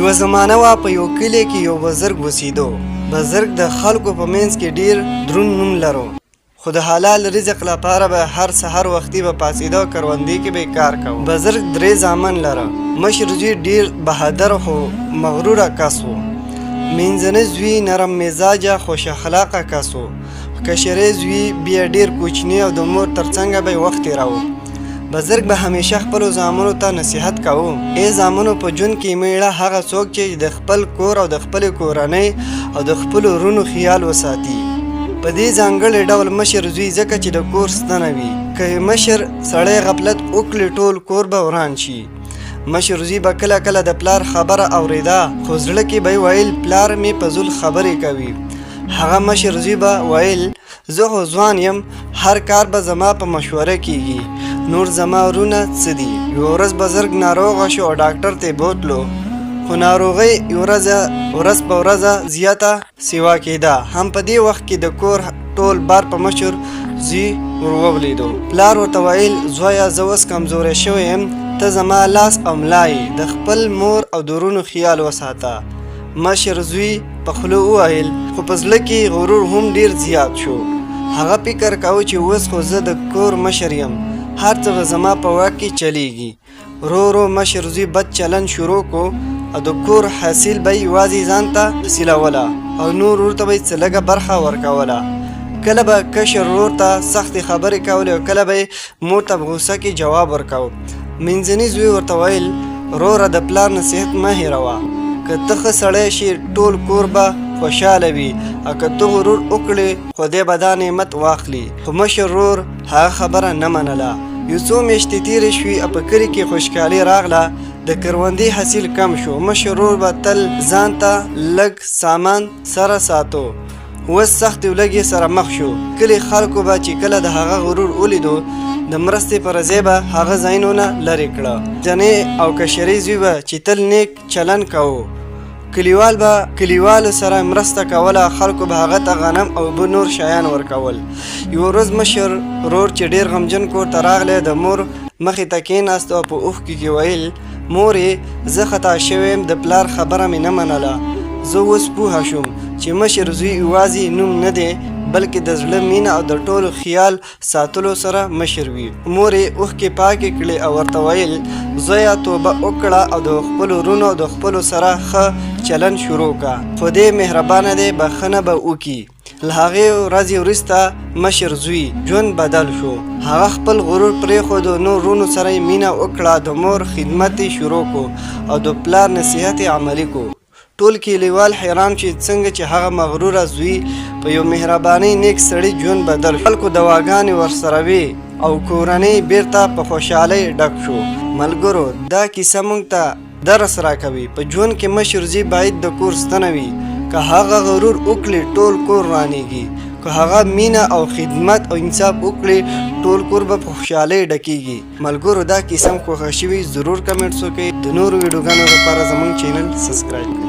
یوه زمانه وه په یو کلي کې یو بزرګ اوسېدو. بزرګ د خلکو په منځ کې ډېر دروند نوم لرو، خو د حلال رزق لپاره به هر سحر وختي به پاڅېده او کروندې کې به یې کار کوه. بزرګ 3 زامن لره. مشر زوی ډېر بهادر خو مغروره کس و. منځنی زوی نرم مزاجه خوش اخلاقه کس و. کشری زوی بیا ډېر کوچنی او د مور تر څنګه به یې وخت تېراوه. بزرګ به همیشه خپلو زامنو ته نصیحت کوو: ای زامنو، په ژوند کې میړه هغه څوک چې د خپل کور او د خپلې کورنۍ او د خپلو وروڼو خیال وساتي. په دې ځانګړي ډول مشر زوی ځکه چې د کور ستنه وي. که مشر سړی غفلت وکړي ټول کور به وران شي. مشر زوی به کله کله د پلار خبره اورېده، خو زړه کې به ویل پلار مې په زول خبرې کوي. هغه مشر زوی به ویل زه خو ځوان یم، هر کار به زما په مشوره کیږي، نور زما ورونه څه دي. یوه ورځ بزرګ ناروغه شو او ډاکټر ته بوتلو، خو ناروغۍ ورځ په ورځ زیاته سیوا کېده. هم په دې وخت کې د کور ټول بار په مشر زوی ورولیدو. پلار ورته ویل زویه، زه اوس کمزوری شوی یم، ته زما لاس او ملا یې، د خپل مور او د وروڼو خیال وساته. مشر زوی په خوله وویل، خو په زړه کې غرور هم ډېر زیات شو. هغه فکر کاوه چې اوس خو زه د کور مشر یم، هر څه به زما په واک کې چلیږي. ورو ورو مشر زوی بد چلن شروع کو او د کور حاصل به یوازې ځان ته حاصلوله او نور ورته به یې څه لږه برخه ورکوله. کله به کشر ورور ته سختې خبرې کولې او کله به یې مور ته په غوسه کې جواب ورکاو. منځني زوی ورته ویل وروره، د پلار نصیحت مه هېروه، که ته ښه سړی شي ټول کور به خوشحاله وي، او که ته غرور وکړې خدای به دا نعمت واخلي. خو مشر ورور هغه خبره نه منله. یو څو میاشتې تېرې شوې او په کلي کې خوشحالي راغله. د کروندې حاصل کم شو. مشر ورور به تل ځان ته لږ سامان سره ساتو. اوس سختې ولږې سره مخ شو. کلي خلکو به چې کله د هغه غرور ولیدو، د مرستې پر ځای به هغه ځایونه لرې کړه. جنې او کشري زوی به چې تل نیک چلن کوو. کلیوالو سره مرسته کوله، خلکو به هغه ته غنم او به نور شیان ورکول. یوه ورځ مشر ورور چې ډېر غمجن کور ته راغلی، د مور مخې ته کېناست او په اوښکو کې ویل مورې، زه خطا شوی یم، د پلار خبره مې نه منله. زه اوس پوهه شوم چې مشر زوی یوازې نوم نه دی، بلکې د زړه مینه او د ټولو خیال ساتلو سره مشر وي. مور یې اوښکې پاکې کړې او ورته ویل زویه، توبه وکړه او د خپلو وروڼو او د خپلو سره ښه چلن شروع کړه. خدای مهربانه دی، بښنه به وکړي. له هغې ورځې وروسته مشر زوی ژوند بدل شو. هغه خپل غرور پرېښود، نور وروڼو سره یې مینه وکړه، د مور خدمت یې شروع کو او د پلار نصیحت یې عملي کو. ټول کلیوال حیران چې څنګه چې هغه مغروره زوی په یو مهرباني نیک سړي ژوند بدل شو. خلکو دواګانې ورسره وې او کورنۍ بیرته په خوشحالۍ ډک شو. ملګرو، دا کیسه موږ ته درس راکوي. په ژوند کې مشر زوی باید د کور ستنه وي. که هغه غرور وکړي ټول کور رانیږي، که هغه مینه او خدمت او انصاف وکړي ټول کور به په خوشحالۍ ډکیږي. ملګرو، دا کیسه مو خوښه شوي ضرور کمنټس وکړئ. د نورو ویډیوګانو لپاره زموږ چینل سبسکرایب کړئ.